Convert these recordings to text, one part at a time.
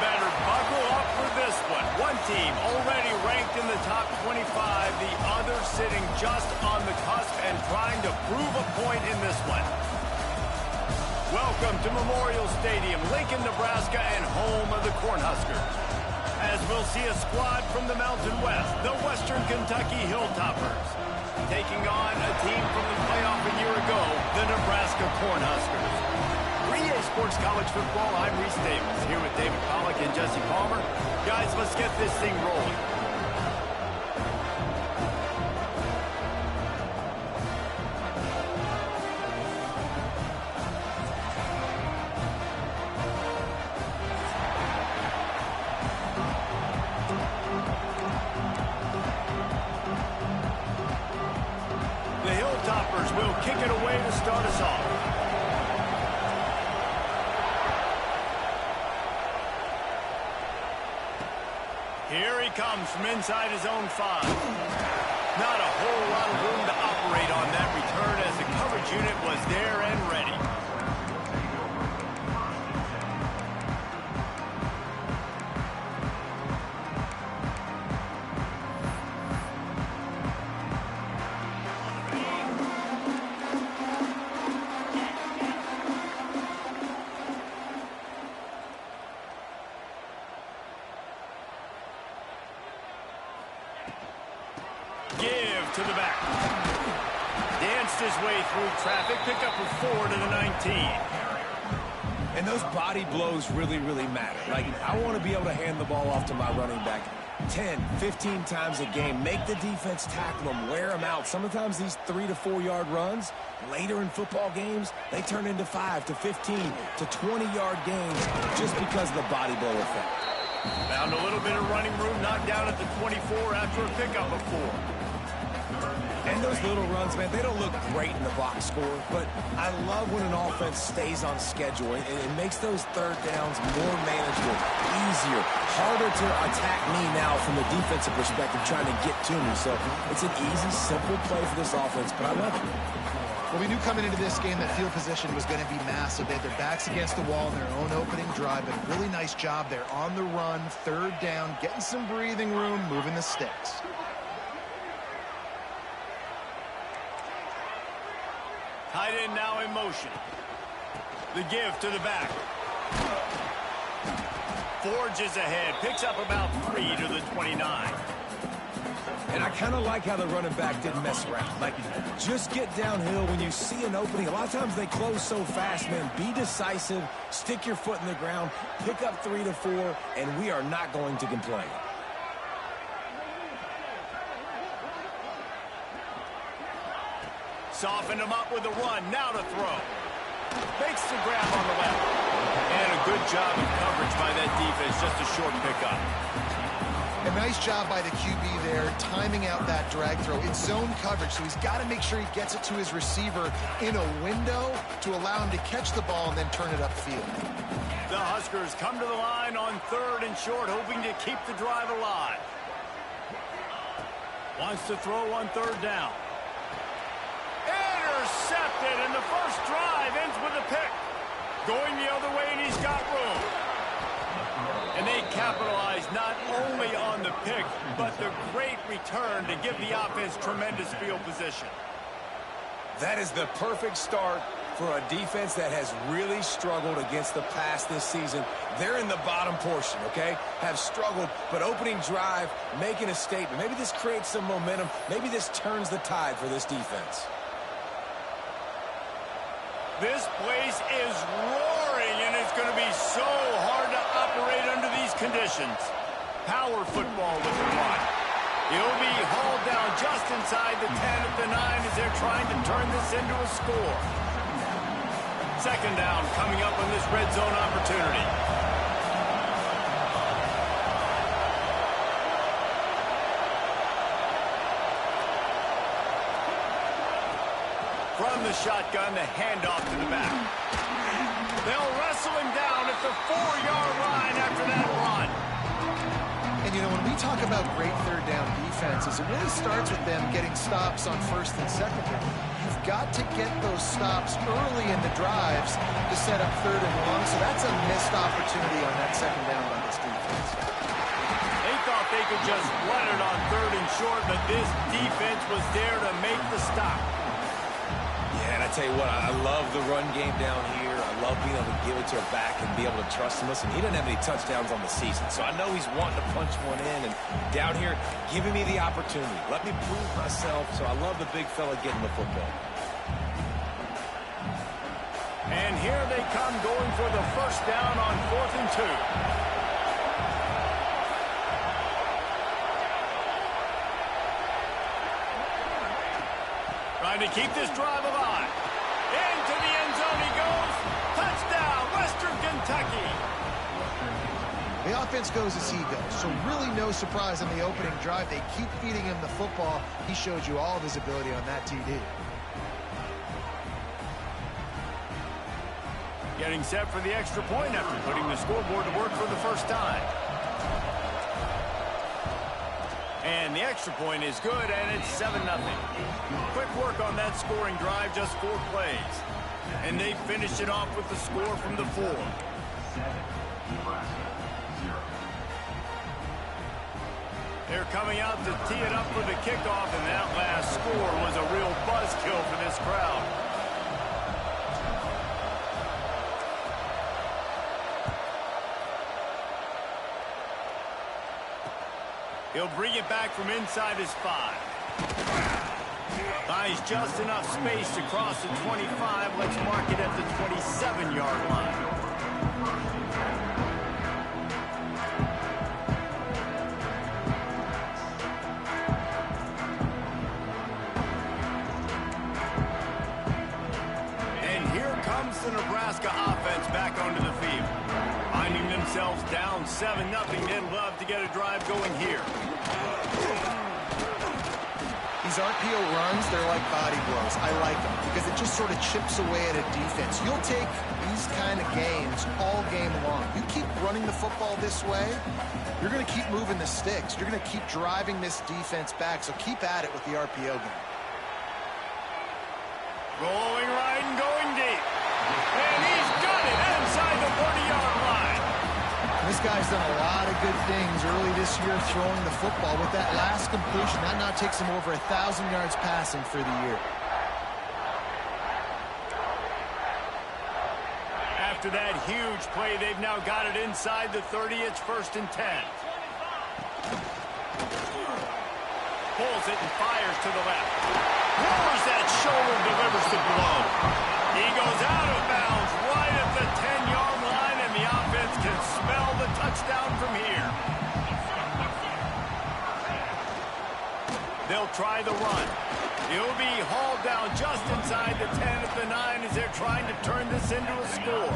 better buckle up for this one. One team already ranked in the top 25, the other sitting just on the cusp and trying to prove a point in this one. Welcome to Memorial Stadium, Lincoln, Nebraska, and home of the Cornhuskers. As we'll see a squad from the Mountain West, the Western Kentucky Hilltoppers, taking on a team from the playoff a year ago, the Nebraska Cornhuskers. 3A Sports College Football, I'm Reese Davis, here with David Pollack and Jesse Palmer. Guys, let's get this thing rolling. The Hilltoppers will kick it away to start us off. Here he comes from inside his own 5. Not a whole lot of room to operate on that return as the coverage unit was there and ready. Give to the back. Danced his way through traffic. Pick up a 4 to the 19. And those body blows really, really matter. Like, I want to be able to hand the ball off to my running back 10, 15 times a game. Make the defense tackle them, wear them out. Sometimes these 3 to 4 yard runs, later in football games, they turn into 5 to 15 to 20-yard games just because of the body blow effect. Found a little bit of running room, knocked down at the 24 after a pickup of 4. And those little runs, man, they don't look great in the box score, but I love when an offense stays on schedule. It makes those third downs more manageable, easier, harder to attack me now from the defensive perspective trying to get to me. So it's an easy, simple play for this offense, but I love it. Well, we knew coming into this game that field position was going to be massive. They had their backs against the wall in their own opening drive, but a really nice job there on the run, third down, getting some breathing room, moving the sticks. Tight end now in motion. The give to the back. Forges ahead, picks up about 3 to the 29. And I kind of like how the running back didn't mess around. Like, just get downhill when you see an opening. A lot of times they close so fast, man. Be decisive, stick your foot in the ground, pick up 3 to 4, and we are not going to complain. Softened him up with a run, now to throw. Makes the grab on the left. And a good job of coverage by that defense, just a short pickup. A nice job by the QB there, timing out that drag throw. It's zone coverage, so he's got to make sure he gets it to his receiver in a window to allow him to catch the ball and then turn it upfield. The Huskers come to the line on 3rd and short, hoping to keep the drive alive. Wants to throw on 3rd down. Intercepted, and the first drive ends with a pick. Going the other way, and he's got room. And they capitalize not only on the pick, but the great return to give the offense tremendous field position. That is the perfect start for a defense that has really struggled against the pass this season. They're in the bottom portion, okay? Have struggled, but opening drive, making a statement. Maybe this creates some momentum. Maybe this turns the tide for this defense. This place is roaring, and it's going to be so hard to operate under these conditions. Power football with the run. He'll be hauled down just inside the 10 at the 9 as they're trying to turn this into a score. 2nd down coming up on this red zone opportunity. From the shotgun, the handoff to the back. They'll wrestle him down at the 4-yard line after that run. And, you know, when we talk about great third down defenses, it really starts with them getting stops on first and second down. You've got to get those stops early in the drives to set up third and long, so that's a missed opportunity on that second down by this defense. They thought they could just run it on third and short, but this defense was there to make the stop. Yeah, and I tell you what, I love the run game down here. I love being able to give it to a back and be able to trust him. Listen, he doesn't have any touchdowns on the season, so I know he's wanting to punch one in. And down here, giving me the opportunity. Let me prove myself, so I love the big fella getting the football. And here they come going for the first down on 4th and 2. Trying to keep this drive alive. Into the end zone he goes. Touchdown, Western Kentucky. The offense goes as he goes, so really no surprise on the opening drive. They keep feeding him the football. He showed you all of his ability on that TD. Getting set for the extra point after putting the scoreboard to work for the first time. And the extra point is good, and it's 7-0. Quick work on that scoring drive, just 4 plays. And they finished it off with the score from the 4. They're coming out to tee it up for the kickoff, and that last score was a real buzzkill for this crowd. He'll bring it back from inside his 5. Buys just enough space to cross the 25. Let's mark it at the 27-yard line. And here comes the Nebraska offense back onto the field. Finding themselves down 7-0, they'd love to get a drive going here. These RPO runs, they're like body blows. I like them because it just sort of chips away at a defense. You'll take these kind of games all game long. You keep running the football this way, you're going to keep moving the sticks. You're going to keep driving this defense back, so keep at it with the RPO game. Rolling right and going deep. And he's got it inside the 40-yard line. This guy's done a lot of good things early this year throwing the football. With that last completion, that now takes him over 1,000 yards passing for the year. After that huge play, they've now got it inside the 30. It's 1st and 10. Pulls it and fires to the left. Lowers that shoulder, delivers the blow. He goes out of bounds right at the 10-yard line, and the offense can smell the touchdown from here. They'll try the run. He'll be hauled down just inside the 10 at the 9 as they're trying to turn this into a score.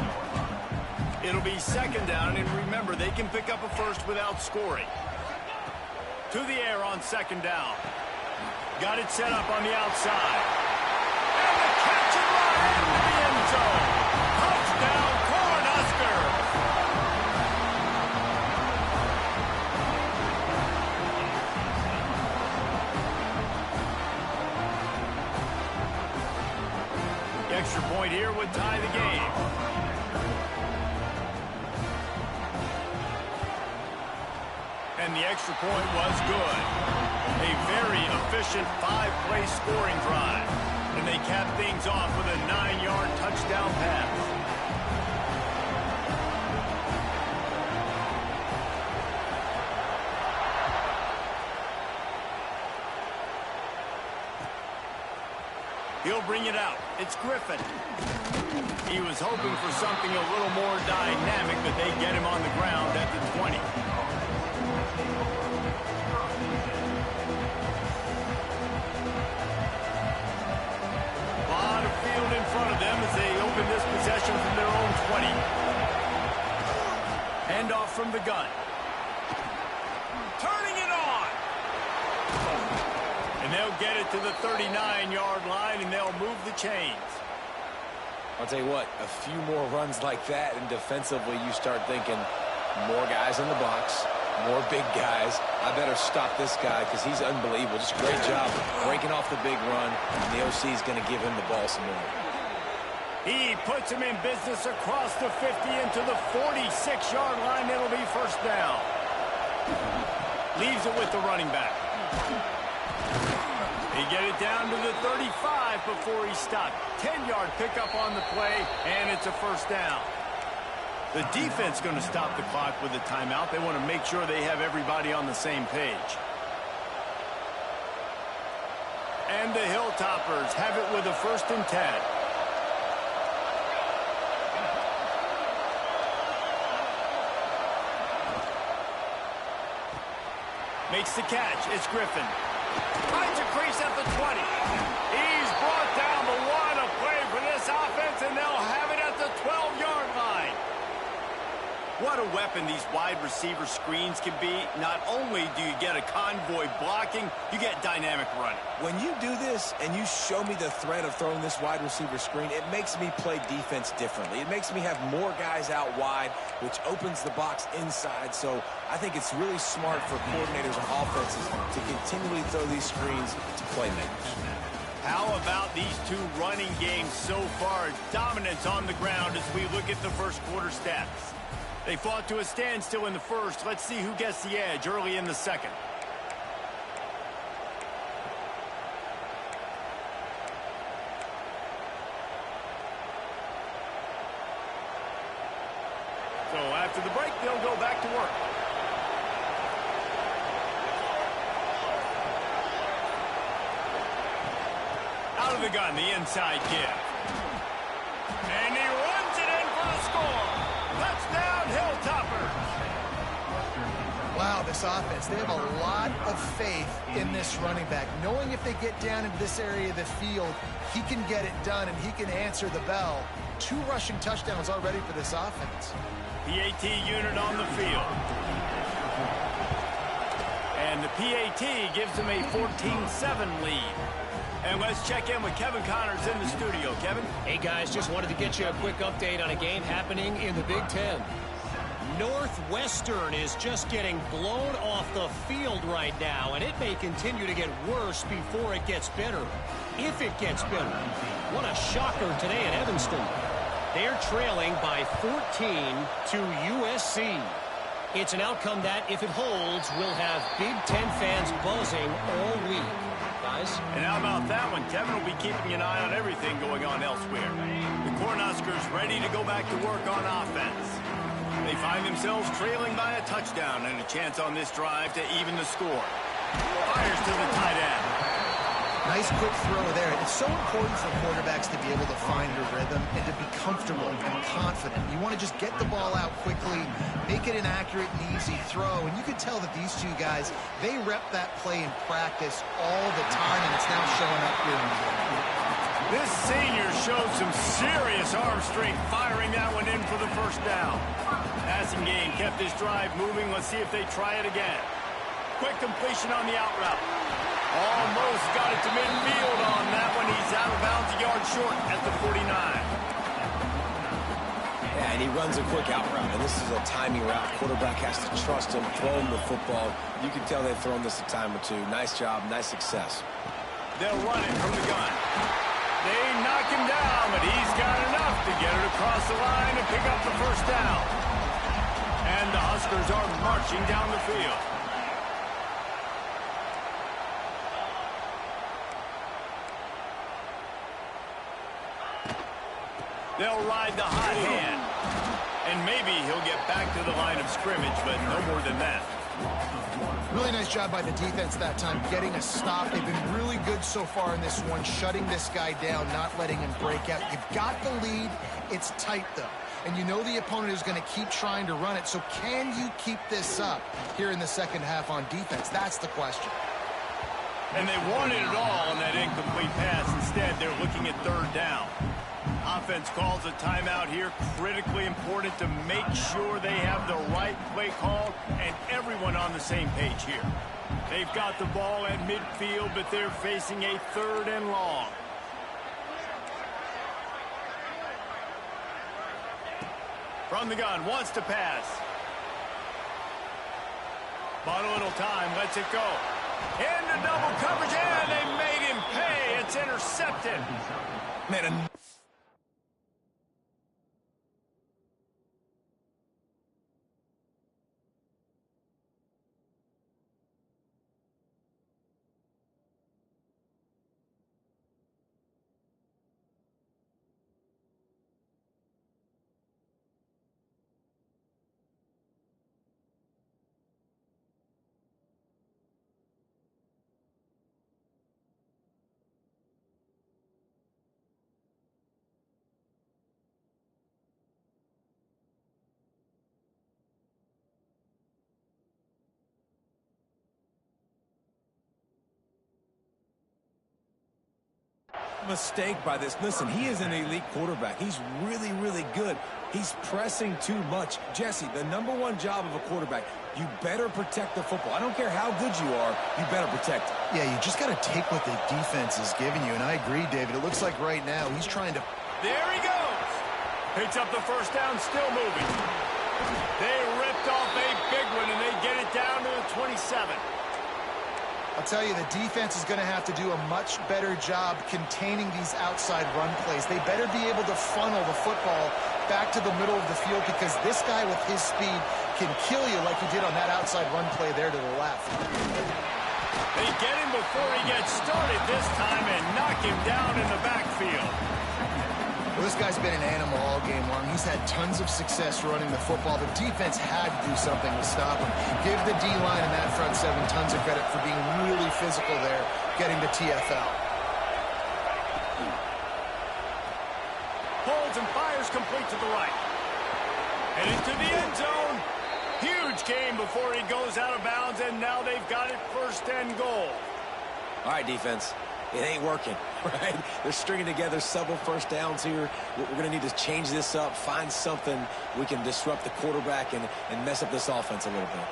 It'll be 2nd down, and remember, they can pick up a first without scoring. To the air on 2nd down. Got it set up on the outside. And the catch and run into the end zone. Touchdown, Cornhuskers. The extra point here would tie the game. And the extra point was good. A very efficient 5-play scoring drive. And they cap things off with a 9-yard touchdown pass. He'll bring it out. It's Griffin. He was hoping for something a little more dynamic, but they get him on the ground at the 20. In front of them as they open this possession from their own 20. Handoff from the gun. Turning it on. And they'll get it to the 39-yard line, and they'll move the chains. I'll tell you what, a few more runs like that, and defensively you start thinking more guys in the box, More big guys. I better stop this guy because he's unbelievable. Just a great job breaking off the big run. And the OC is going to give him the ball some more. He puts him in business across the 50 into the 46-yard line. It'll be first down. Leaves it with the running back. He get it down to the 35 before he stopped. 10-yard pickup on the play, and it's a first down. The defense going to stop the clock with a timeout. They want to make sure they have everybody on the same page. And the Hilltoppers have it with a 1st and 10. Makes the catch. It's Griffin. Finds a crease at the 20. He's brought down, but what a play for this offense, and they'll have it at the 12-yard line. What a weapon these wide receiver screens can be. Not only do you get a convoy blocking, you get dynamic running. When you do this and you show me the threat of throwing this wide receiver screen, it makes me play defense differently. It makes me have more guys out wide, which opens the box inside. So I think it's really smart for coordinators and offenses to continually throw these screens to playmakers. How about these two running games so far? Dominance on the ground as we look at the first quarter stats. They fought to a standstill in the first. Let's see who gets the edge early in the second. So after the break, they'll go back to work. Out of the gun, the inside give. And he runs it in for the score. Touchdown, Hilltoppers. Wow, this offense, they have a lot of faith in this running back. Knowing if they get down into this area of the field, he can get it done and he can answer the bell. 2 rushing touchdowns already for this offense. PAT unit on the field. And the PAT gives them a 14-7 lead. And let's check in with Kevin Connors in the studio. Kevin? Hey, guys, just wanted to get you a quick update on a game happening in the Big Ten. Northwestern is just getting blown off the field right now, and it may continue to get worse before it gets better. If it gets better. What a shocker today at Evanston. They're trailing by 14 to USC. It's an outcome that, if it holds, will have Big Ten fans buzzing all week. Guys? And how about that one? Kevin will be keeping an eye on everything going on elsewhere. The Cornhuskers ready to go back to work on offense. They find themselves trailing by a touchdown and a chance on this drive to even the score. Fires to the tight end. Nice quick throw there. It's so important for quarterbacks to be able to find a rhythm and to be comfortable and confident. You want to just get the ball out quickly, make it an accurate and easy throw. And you can tell that these two guys, they rep that play in practice all the time, and it's now showing up here in the game. This senior showed some serious arm strength, firing that one in for the first down. Passing game kept this drive moving. Let's see if they try it again. Quick completion on the out route. Almost got it to midfield on that one. He's out of bounds, a yard short at the 49. Yeah, and he runs a quick out route, and this is a timing route. Quarterback has to trust him, throw him the football. You can tell they've thrown this a time or two. Nice job, nice success. They'll run it from the gun. They knock him down, but he's got enough to get it across the line and pick up the first down. And the Huskers are marching down the field. They'll ride the hot hand. And maybe he'll get back to the line of scrimmage, but no more than that. Really nice job by the defense that time, getting a stop. They've been really good so far in this one, shutting this guy down, not letting him break out. You've got the lead. It's tight, though. And you know the opponent is going to keep trying to run it. So can you keep this up here in the second half on defense? That's the question. And they wanted it all on that incomplete pass. Instead, they're looking at third down. Offense calls a timeout here. Critically important to make sure they have the right play call and everyone on the same page here. They've got the ball at midfield, but they're facing a third and long. From the gun, wants to pass. Bought a little time, lets it go. Into double coverage, and they made him pay. It's intercepted. Man, mistake by this. Listen, he is an elite quarterback. He's really, really good. He's pressing too much. Jesse, the #1 job of a quarterback, you better protect the football. I don't care how good you are, you better protect it. Yeah, you just got to take what the defense is giving you, and I agree, David. It looks like right now he's trying to... There he goes. Picks up the first down, still moving. They ripped off a big one, and they get it down to the 27. I'll tell you, the defense is going to have to do a much better job containing these outside run plays. They better be able to funnel the football back to the middle of the field, because this guy with his speed can kill you like he did on that outside run play there to the left. They get him before he gets started this time and knock him down in the backfield. Well, this guy's been an animal all game long. He's had tons of success running the football. The defense had to do something to stop him. Give the D-line and that front seven tons of credit for being really physical there, getting to TFL. Holds and fires complete to the right. And into the end zone. Huge gain before he goes out of bounds, and now they've got it 1st and goal. All right, defense. It ain't working, right? They're stringing together several first downs here. We're going to need to change this up, find something we can disrupt the quarterback and mess up this offense a little bit.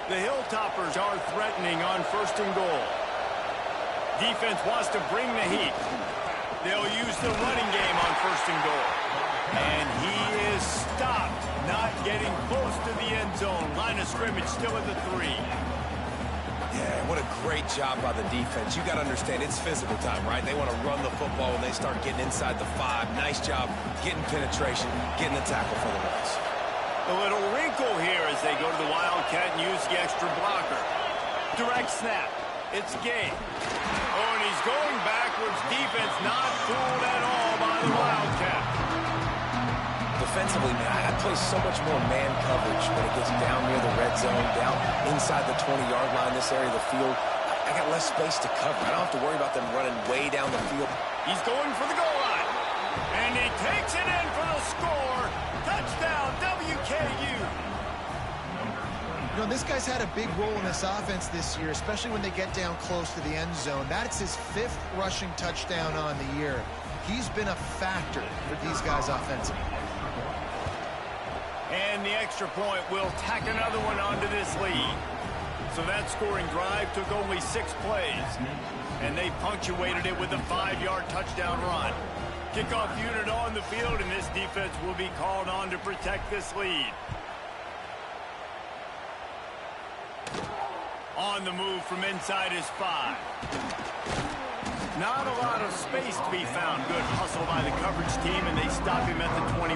The Hilltoppers are threatening on 1st and goal. Defense wants to bring the heat. They'll use the running game on 1st and goal. And he is stopped, not getting close to the end zone. Line of scrimmage still at the 3. Yeah, what a great job by the defense. You got to understand, it's physical time, right? They want to run the football when they start getting inside the 5. Nice job getting penetration, getting the tackle for the loss. A little wrinkle here as they go to the Wildcat and use the extra blocker. Direct snap. It's game. Oh, and he's going backwards. Defense not fooled at all by the Wildcat. Defensively, man, I play so much more man coverage when it gets down near the red zone, down inside the 20-yard line, this area of the field. I got less space to cover. I don't have to worry about them running way down the field. He's going for the goal line. And he takes it in for the score. Touchdown, WKU. You know, this guy's had a big role in this offense this year, especially when they get down close to the end zone. That's his 5th rushing touchdown on the year. He's been a factor for these guys offensively. And the extra point will tack another one onto this lead. So that scoring drive took only 6 plays. And they punctuated it with a 5-yard touchdown run. Kickoff unit on the field, and this defense will be called on to protect this lead. On the move from inside his 5. Not a lot of space to be found. Good hustle by the coverage team, and they stop him at the 21.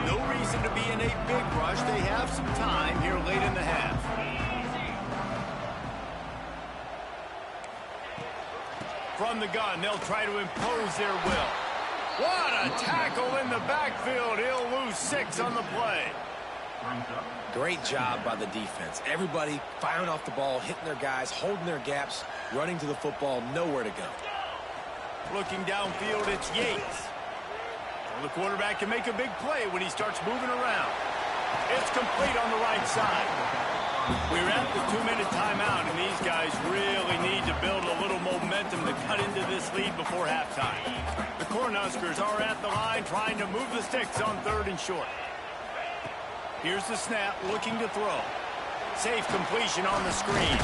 No reason to be in a big rush. They have some time here late in the half. From the gun, they'll try to impose their will. What a tackle in the backfield. He'll lose 6 on the play. Great job by the defense. Everybody firing off the ball, hitting their guys, holding their gaps, running to the football, nowhere to go. Looking downfield, it's Yates. Well, the quarterback can make a big play when he starts moving around. It's complete on the right side. We're at the 2-minute timeout, and these guys really need to build a little momentum to cut into this lead before halftime. The Cornhuskers are at the line trying to move the sticks on 3rd and short. Here's the snap, looking to throw. Safe completion on the screen.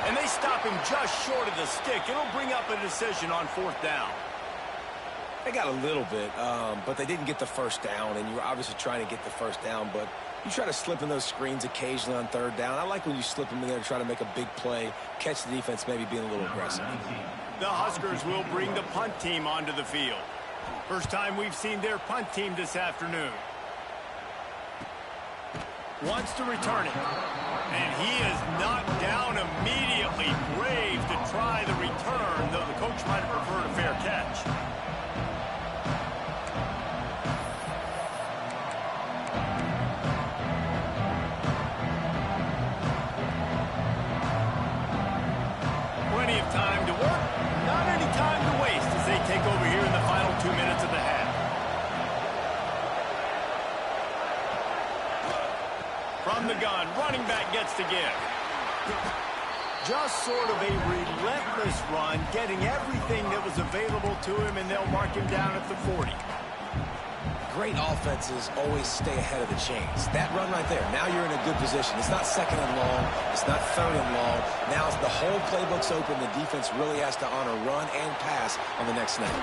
And they stop him just short of the stick. It'll bring up a decision on 4th down. They got a little bit, but they didn't get the first down, and you were obviously trying to get the first down, but you try to slip in those screens occasionally on 3rd down. I like when you slip them in there and try to make a big play, catch the defense maybe being a little aggressive. The Huskers will bring the punt team onto the field. First time we've seen their punt team this afternoon. Wants to return it. And he is knocked down immediately. Brave to try the return, though the coach might have preferred a fair catch. Plenty of time to work. Not any time to waste as they take over here in the final 2 minutes of the half. From the gun, running back gets to give. Just sort of a relentless run, getting everything that was available to him, and they'll mark him down at the 40. Great offenses always stay ahead of the chains. That run right there, now you're in a good position. It's not 2nd and long. It's not 3rd and long. Now the whole playbook's open. The defense really has to honor run and pass on the next snap.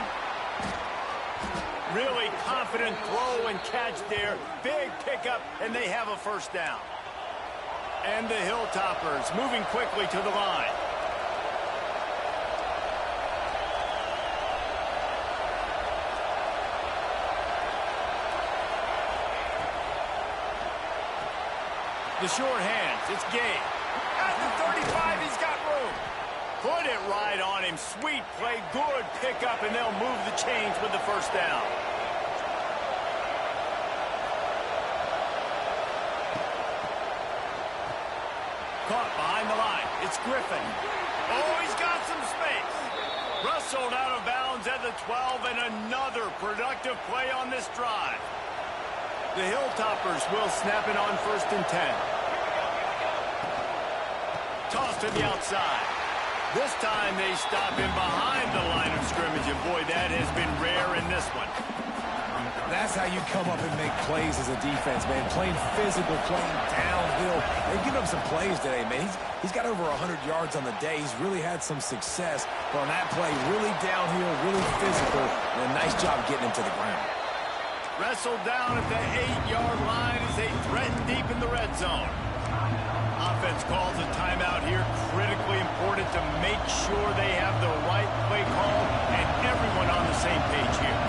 Really confident throw and catch there. Big pickup, and they have a 1st down. And the Hilltoppers moving quickly to the line. The short hands, it's Gay. At the 35, he's got room. Put it right on him. Sweet play, good pickup, and they'll move the chains with the 1st down. Caught behind the line. It's Griffin. Oh, he's got some space. Wrestled out of bounds at the 12, and another productive play on this drive. The Hilltoppers will snap it on 1st and 10. Toss to the outside. This time they stop him behind the line of scrimmage, and boy, that has been rare in this one. That's how you come up and make plays as a defense, man. Playing physical, playing downhill. They've given up some plays today, man. He's got over 100 yards on the day. He's really had some success. But on that play, really downhill, really physical, and a nice job getting him to the ground. Wrestled down at the 8-yard line as they threaten deep in the red zone. Offense calls a timeout here. Critically important to make sure they have the right play call and everyone on the same page here.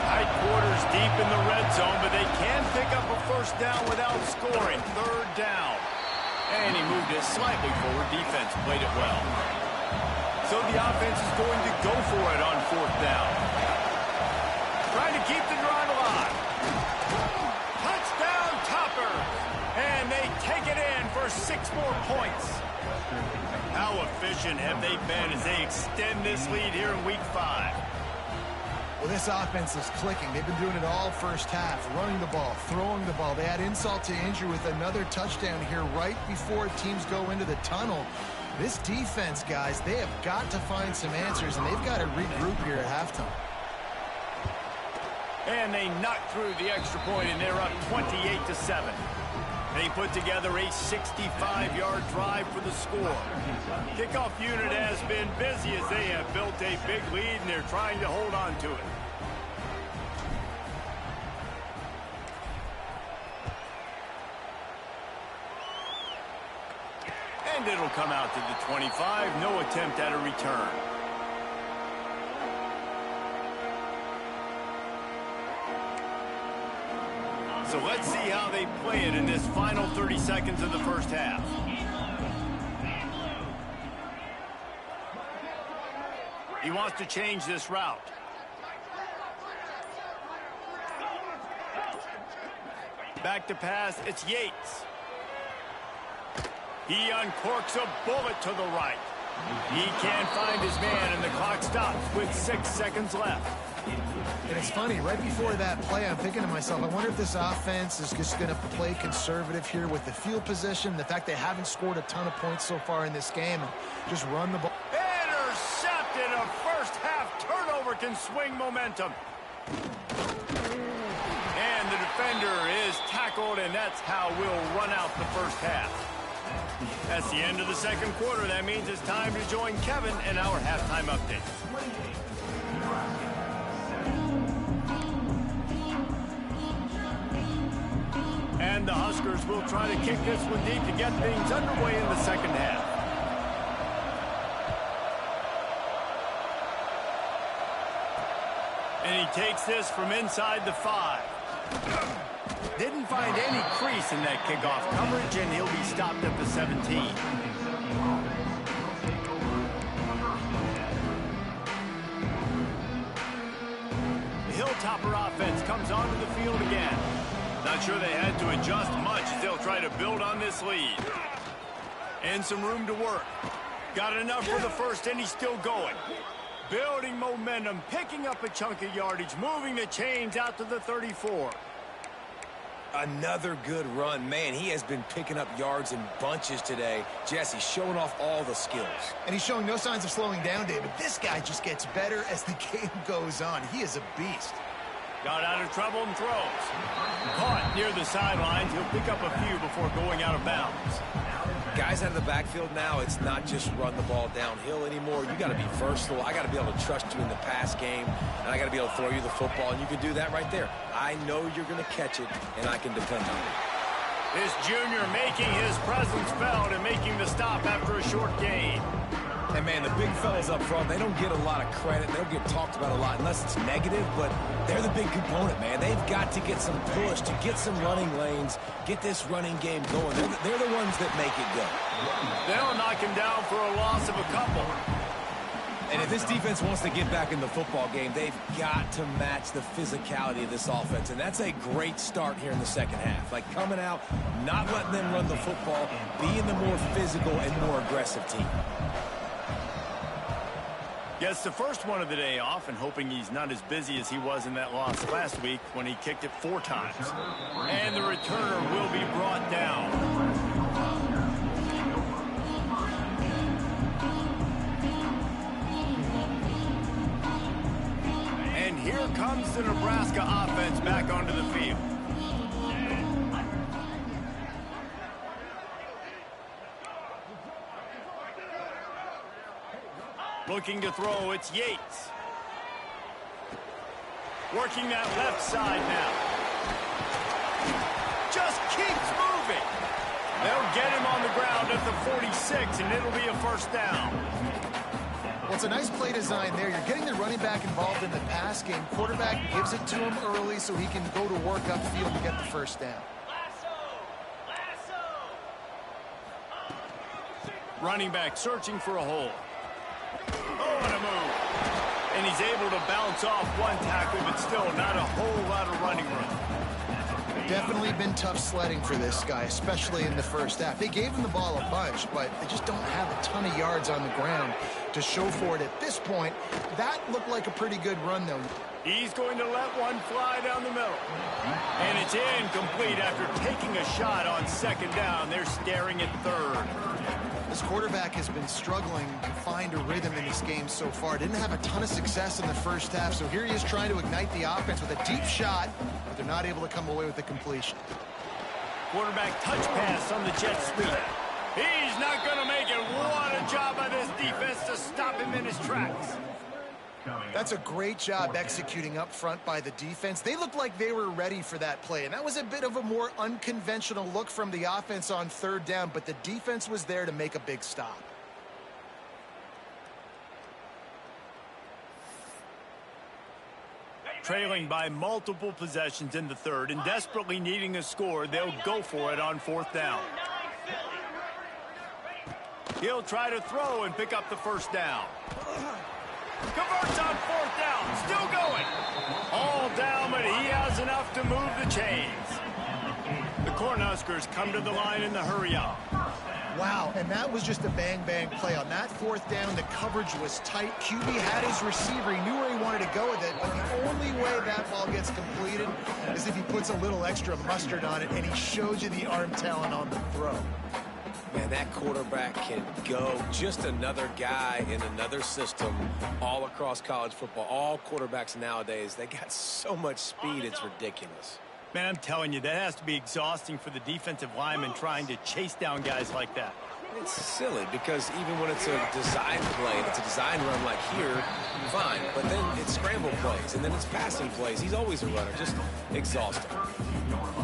Tight quarters deep in the red zone, but they can pick up a 1st down without scoring. 3rd down. And he moved it slightly forward. Defense played it well. So the offense is going to go for it on 4th down. Trying to keep the drive alive. Touchdown, Toppers. And they take it in for 6 more points. How efficient have they been as they extend this lead here in Week 5? Well, this offense is clicking. They've been doing it all 1st half, running the ball, throwing the ball. They add insult to injury with another touchdown here right before teams go into the tunnel. This defense, guys, they have got to find some answers, and they've got to regroup here at halftime. And they knock through the extra point, and they're up 28-7. They put together a 65-yard drive for the score. Kickoff unit has been busy as they have built a big lead, and they're trying to hold on to it. And it'll come out to the 25. No attempt at a return. So let's see how they play it in this final 30 seconds of the 1st half. He wants to change this route. Back to pass, it's Yates. He uncorks a bullet to the right. He can't find his man, and the clock stops with 6 seconds left. And it's funny, right before that play, I'm thinking to myself, I wonder if this offense is just going to play conservative here with the field position, the fact they haven't scored a ton of points so far in this game, and just run the ball. Intercepted! A 1st half turnover can swing momentum. And the defender is tackled, and that's how we'll run out the 1st half. That's the end of the second quarter. That means it's time to join Kevin in our halftime update. And the Huskers will try to kick this one deep to get things underway in the second half. And he takes this from inside the 5. Didn't find any crease in that kickoff coverage, and he'll be stopped at the 17. The Hilltopper offense comes onto the field again. Not sure they had to adjust much as they'll try to build on this lead. And some room to work. Got enough for the first, and he's still going. Building momentum, picking up a chunk of yardage, moving the chains out to the 34. Another good run. Man, he has been picking up yards in bunches today. Jesse showing off all the skills. And he's showing no signs of slowing down, David. This guy just gets better as the game goes on. He is a beast. Got out of trouble and throws. Caught near the sidelines. He'll pick up a few before going out of bounds. Guys out of the backfield now, it's not just run the ball downhill anymore. You got to be versatile. I got to be able to trust you in the pass game, and I got to be able to throw you the football, and you can do that right there. I know you're going to catch it, and I can depend on it. This junior making his presence felt and making the stop after a short gain. And, man, the big fellas up front, they don't get a lot of credit. They don't get talked about a lot unless it's negative, but they're the big component, man. They've got to get some push, to get some running lanes, get this running game going. They're the ones that make it go. They'll knock him down for a loss of a couple. And if this defense wants to get back in the football game, they've got to match the physicality of this offense. And that's a great start here in the second half. Like coming out, not letting them run the football, being the more physical and more aggressive team. Gets the first one of the day off and hoping he's not as busy as he was in that loss last week when he kicked it 4 times. And the returner will be brought down. And here comes the Nebraska offense back onto the field. Looking to throw, it's Yates. Working that left side now. Just keeps moving. They'll get him on the ground at the 46, and it'll be a first down. Well, it's a nice play design there. You're getting the running back involved in the pass game. Quarterback gives it to him early so he can go to work upfield to get the first down. Running back searching for a hole. Oh, and a move. And he's able to bounce off one tackle, but still not a whole lot of running room. Definitely been tough sledding for this guy, especially in the first half. They gave him the ball a bunch, but they just don't have a ton of yards on the ground to show for it at this point. That looked like a pretty good run, though. He's going to let one fly down the middle. And it's incomplete after taking a shot on second down. They're staring at third. This quarterback has been struggling to find a rhythm in this game so far. Didn't have a ton of success in the first half, so here he is trying to ignite the offense with a deep shot, but they're not able to come away with the completion. Quarterback touch pass on the jet sweep. He's not going to make it. What a job by this defense to stop him in his tracks. That's a great job executing up front by the defense. They looked like they were ready for that play, and that was a bit of a more unconventional look from the offense on third down, but the defense was there to make a big stop. Trailing by multiple possessions in the third and desperately needing a score, they'll go for it on fourth down. He'll try to throw and pick up the first down. Converts on fourth down. Still going. All down, but he has enough to move the chains. The Cornhuskers come to the line in the hurry-up. Wow, and that was just a bang-bang play. On that fourth down, the coverage was tight. QB had his receiver. He knew where he wanted to go with it, but the only way that ball gets completed is if he puts a little extra mustard on it, and he shows you the arm talent on the throw. Man, that quarterback can go. Just another guy in another system all across college football. All quarterbacks nowadays, they got so much speed, it's ridiculous. Man, I'm telling you, that has to be exhausting for the defensive lineman trying to chase down guys like that. It's silly because even when it's a design play and it's a design run like here, fine. But then it's scramble plays and then it's passing plays. He's always a runner, just exhausting.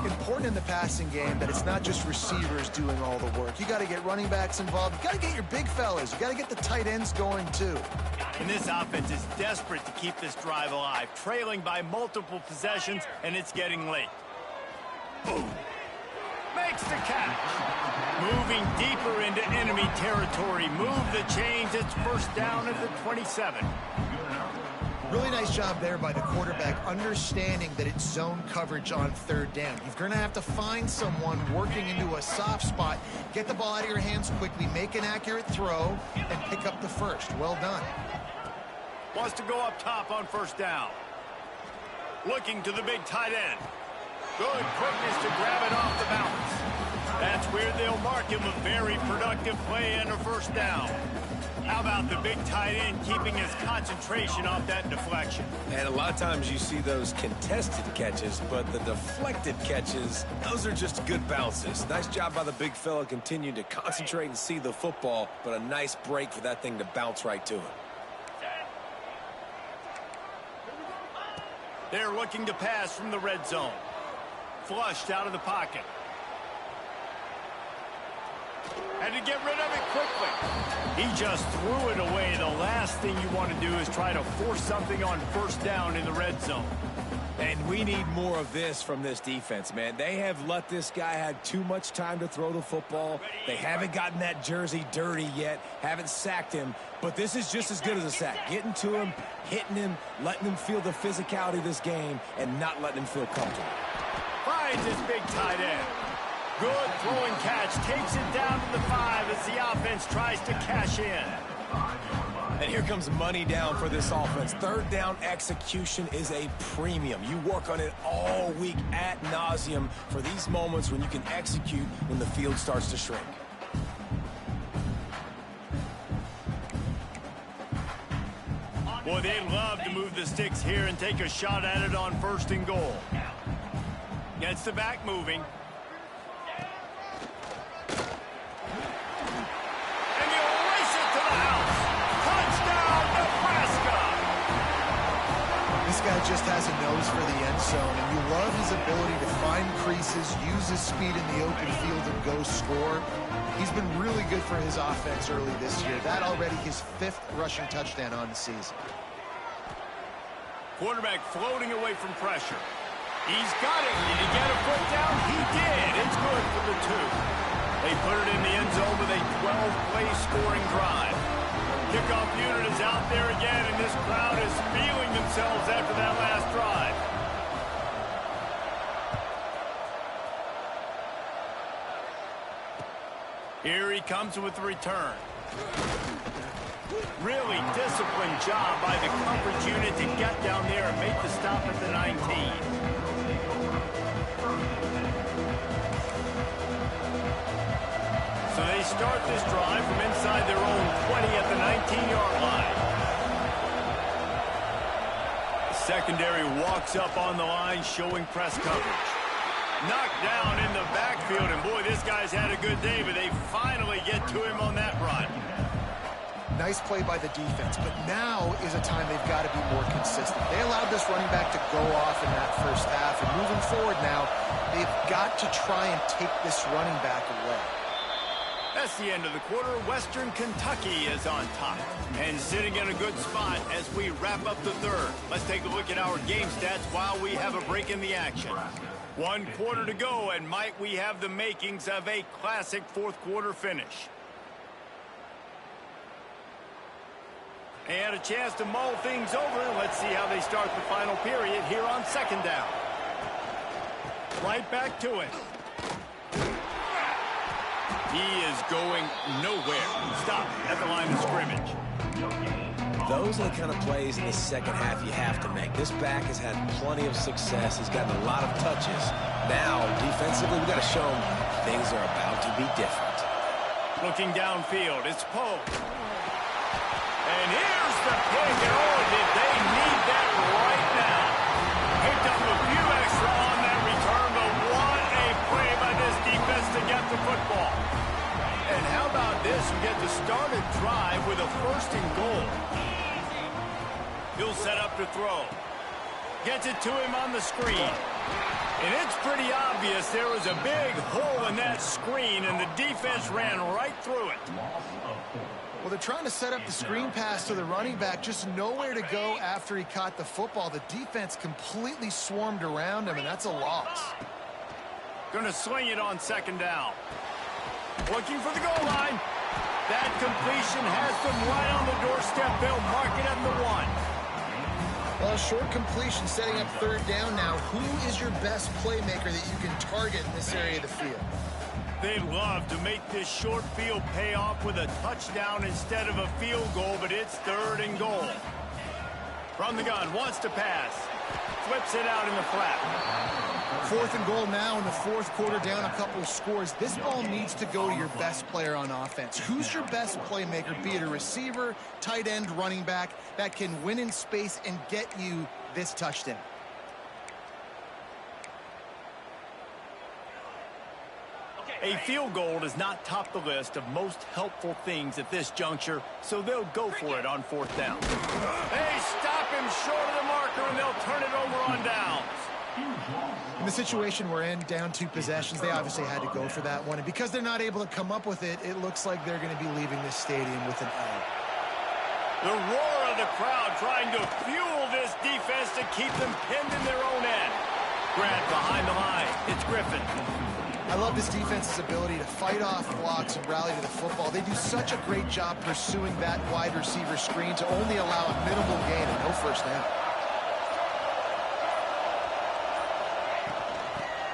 Important in the passing game that it's not just receivers doing all the work. You got to get running backs involved. You got to get your big fellas. You got to get the tight ends going too. And this offense is desperate to keep this drive alive, trailing by multiple possessions, and it's getting late. Boom. Makes the catch. Moving deeper into enemy territory. Move the chains. It's first down at the 27. Really nice job there by the quarterback, understanding that it's zone coverage on third down. You're going to have to find someone working into a soft spot, get the ball out of your hands quickly, make an accurate throw, and pick up the first. Well done. Wants to go up top on first down. Looking to the big tight end. Good quickness to grab it off the bounce. That's where they'll mark him a very productive play and a first down. How about the big tight end keeping his concentration off that deflection? And a lot of times you see those contested catches, but the deflected catches, those are just good bounces. Nice job by the big fella continuing to concentrate and see the football, but a nice break for that thing to bounce right to him. They're looking to pass from the red zone. Flushed out of the pocket. Had to get rid of it quickly. He just threw it away. The last thing you want to do is try to force something on first down in the red zone. And we need more of this from this defense, man. They have let this guy have too much time to throw the football. They haven't gotten that jersey dirty yet, haven't sacked him. But this is just as good as a sack. Getting to him, hitting him, letting him feel the physicality of this game, and not letting him feel comfortable. Finds his big tight end. Good throwing catch. Takes it down to the 5 as the offense tries to cash in. And here comes money down for this offense. Third down execution is a premium. You work on it all week ad nauseum for these moments when you can execute when the field starts to shrink. Boy, they'd love to move the sticks here and take a shot at it on first and goal. Gets the back moving. And he'll race it to the house. Touchdown, Nebraska! This guy just has a nose for the end zone, and you love his ability to find creases, use his speed in the open field, and go score. He's been really good for his offense early this year. That already his 5th rushing touchdown on the season. Quarterback floating away from pressure. He's got it. Did he get a foot down? He did. It's good for the 2. They put it in the end zone with a 12-play scoring drive. Kickoff unit is out there again, and this crowd is feeling themselves after that last drive. Here he comes with the return. Really disciplined job by the coverage unit to get down there and make the stop at the 19. So they start this drive from inside their own 20 at the 19-yard line. The secondary walks up on the line, showing press coverage. Knocked down in the backfield, and boy, this guy's had a good day, but they finally get to him on that run. Nice play by the defense, but now is a time they've got to be more consistent. They allowed this running back to go off in that first half, and moving forward now, they've got to try and take this running back away. That's the end of the quarter. Western Kentucky is on top and sitting in a good spot as we wrap up the third. Let's take a look at our game stats while we have a break in the action. 1 quarter to go, and might we have the makings of a classic fourth-quarter finish. And a chance to mull things over. Let's see how they start the final period here on second down. Right back to it. He is going nowhere. Stop at the line of scrimmage. Those are the kind of plays in the second half you have to make. This back has had plenty of success. He's gotten a lot of touches. Now, defensively, we've got to show him things are about to be different. Looking downfield, it's Poe. And here's the pick. And oh, did they need that right now. Picked up a few extra on that return. set up to throw. Gets it to him on the screen. And it's pretty obvious there was a big hole in that screen, and the defense ran right through it. Well, they're trying to set up the screen pass to the running back, just nowhere to go after he caught the football. The defense completely swarmed around him, and that's a loss. Going to swing it on second down. Looking for the goal line. That completion has them right on the doorstep. They'll mark it at the 1. Well, short completion setting up third down now. Who is your best playmaker that you can target in this area of the field? They love to make this short field pay off with a touchdown instead of a field goal, but it's third and goal. From the gun, wants to pass. Flips it out in the flat. Fourth and goal now in the fourth quarter, down a couple of scores. This ball needs to go to your best player on offense. Who's your best playmaker, be it a receiver, tight end, running back, that can win in space and get you this touchdown? A field goal does not top the list of most helpful things at this juncture, so they'll go for it on fourth down. They stop him short of the marker, and they'll turn it over on downs. In the situation we're in, down 2 possessions, they obviously had to go for that one. And because they're not able to come up with it, it looks like they're going to be leaving this stadium with an L. The roar of the crowd trying to fuel this defense to keep them pinned in their own end. Grant behind the line. It's Griffin. I love this defense's ability to fight off blocks and rally to the football. They do such a great job pursuing that wide receiver screen to only allow a minimal gain and no first down.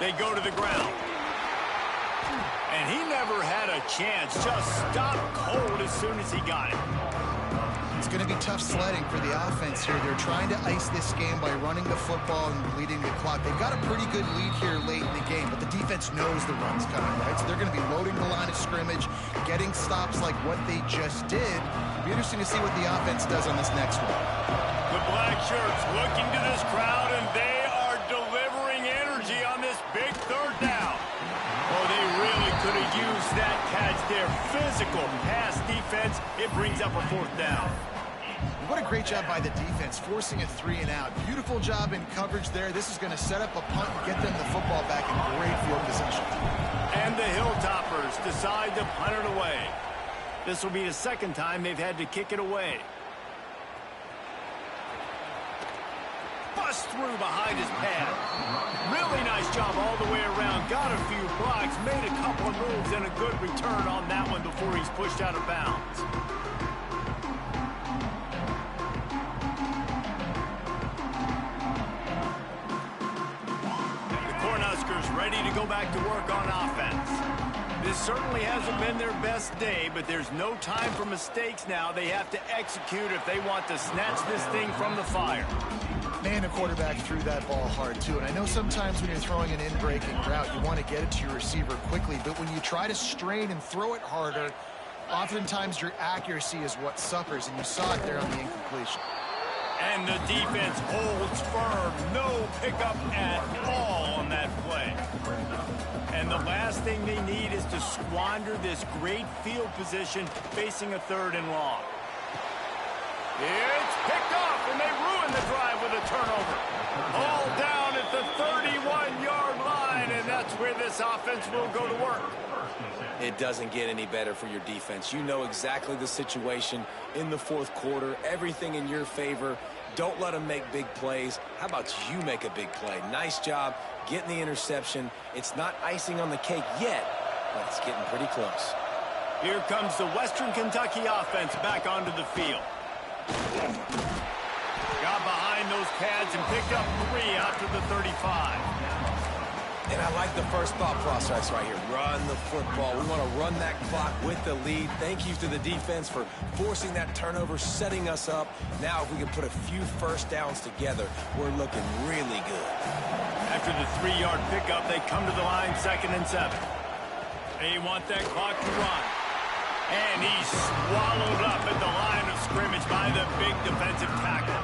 They go to the ground. And he never had a chance. Just stopped cold as soon as he got it. It's going to be tough sledding for the offense here. They're trying to ice this game by running the football and leading the clock. They've got a pretty good lead here late in the game, but the defense knows the run's coming, right? So they're going to be loading the line of scrimmage, getting stops like what they just did. It'll be interesting to see what the offense does on this next one. The black shirts looking to this crowd, and they are delivering energy on this big third down. Oh, they really could have used that catch there. Physical pass defense. It brings up a fourth down. What a great job by the defense, forcing a 3 and out. Beautiful job in coverage there. This is going to set up a punt and get them the football back in great field position. And the Hilltoppers decide to punt it away. This will be the second time they've had to kick it away. Bust through behind his pad. Really nice job all the way around. Got a few blocks, made a couple of moves, and a good return on that one before he's pushed out of bounds. Ready to go back to work on offense. This certainly hasn't been their best day, but there's no time for mistakes now. They have to execute if they want to snatch this thing from the fire. Man, the quarterback threw that ball hard, too. And I know sometimes when you're throwing an in-breaking route, you want to get it to your receiver quickly. But when you try to strain and throw it harder, oftentimes your accuracy is what suffers. And you saw it there on the incompletion. And the defense holds firm. No pickup at all on that play. And the last thing they need is to squander this great field position facing a third and long. It's picked off, and they ruin the drive with a turnover. All down at the 31-yard line, and that's where this offense will go to work. It doesn't get any better for your defense. You know exactly the situation in the fourth quarter. Everything in your favor. Don't let them make big plays. How about you make a big play? Nice job getting the interception. It's not icing on the cake yet, but it's getting pretty close. Here comes the Western Kentucky offense back onto the field. Got behind those pads and picked up 3 out to the 35. And I like the first thought process right here. Run the football. We want to run that clock with the lead. Thank you to the defense for forcing that turnover, setting us up. Now, if we can put a few first downs together, we're looking really good. After the 3-yard pickup, they come to the line 2nd and 7. They want that clock to run. And he's swallowed up at the line of scrimmage by the big defensive tackle.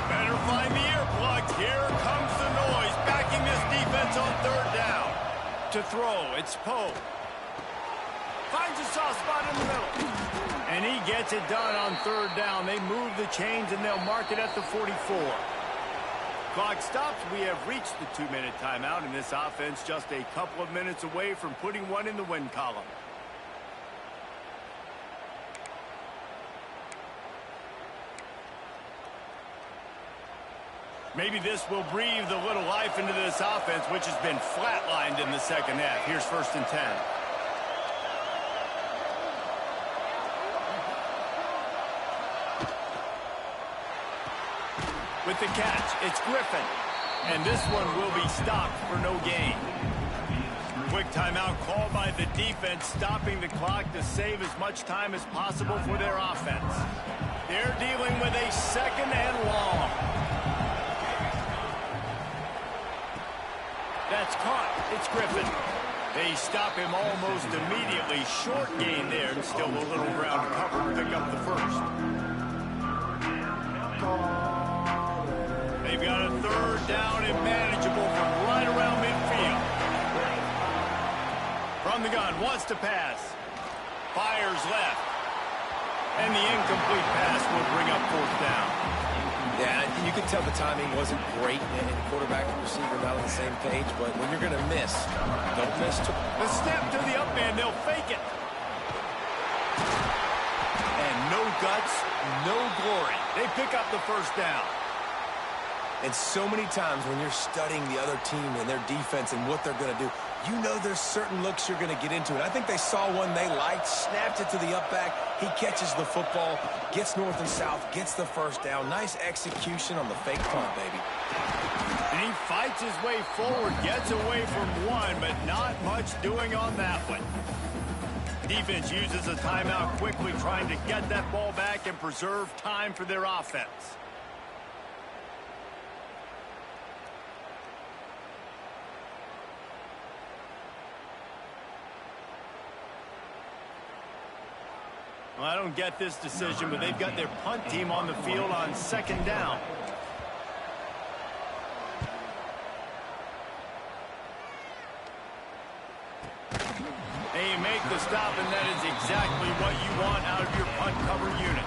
Better find the earplugs. Here comes the noise, backing this defense on 3rd down. To throw, it's Poe. Finds a a soft spot in the middle. And he gets it done on third down. They move the chains, and they'll mark it at the 44. Clock stops. We have reached the 2-minute timeout, and this offense just a couple of minutes away from putting one in the win column. Maybe this will breathe a little life into this offense, which has been flatlined in the second half. Here's 1st and 10. With the catch, it's Griffin. And this one will be stopped for no gain. Quick timeout called by the defense, stopping the clock to save as much time as possible for their offense. They're dealing with a 2nd and long. That's caught. It's Griffin. They stop him almost immediately. Short gain there, and still a little ground to cover to pick up the first. They've got a 3rd down and manageable from right around midfield. From the gun, wants to pass. Fires left. And the incomplete pass will bring up 4th down. Yeah, you could tell the timing wasn't great, and quarterback and receiver not on the same page, but when you're going to miss, don't miss. The snap to the up man, they'll fake it. And no guts, no glory. They pick up the 1st down. And so many times when you're studying the other team and their defense and what they're going to do, you know there's certain looks you're going to get into. And I think they saw one they liked, snapped it to the up back. He catches the football, gets north and south, gets the 1st down. Nice execution on the fake punt, baby. And he fights his way forward, gets away from one, but not much doing on that one. Defense uses a timeout quickly, trying to get that ball back and preserve time for their offense. Well, I don't get this decision, but they've got their punt team on the field on 2nd down. They make the stop, and that is exactly what you want out of your punt cover unit.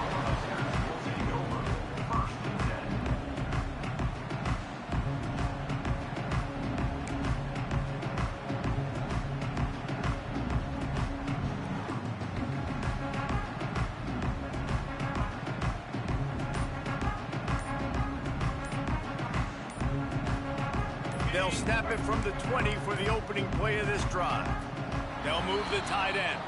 They'll snap it from the 20 for the opening play of this drive. They'll move the tight end.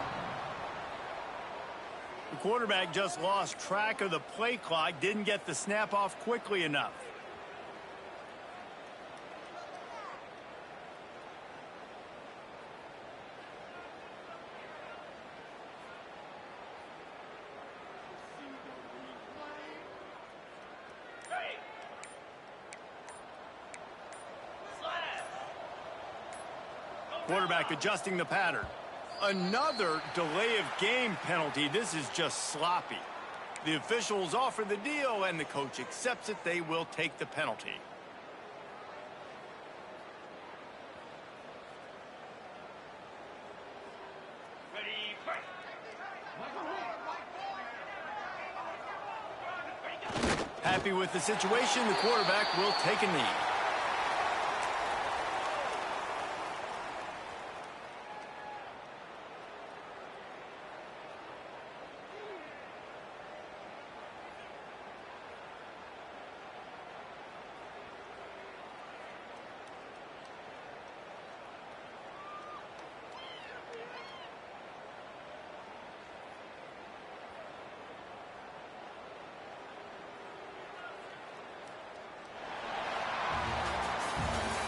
The quarterback just lost track of the play clock, didn't get the snap off quickly enough. Quarterback adjusting the pattern. Another delay of game penalty. This is just sloppy. The officials offer the deal, and the coach accepts it. They will take the penalty. Happy with the situation, the quarterback will take a knee.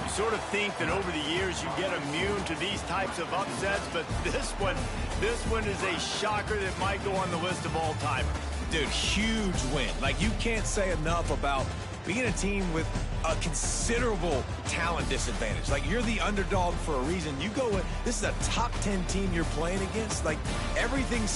Sort of think that over the years you get immune to these types of upsets, but this one is a shocker that might go on the list of all-timers. Dude, huge win. Like, you can't say enough about being a team with a considerable talent disadvantage. Like, you're the underdog for a reason. You go in, this is a top 10 team you're playing against. Like, everything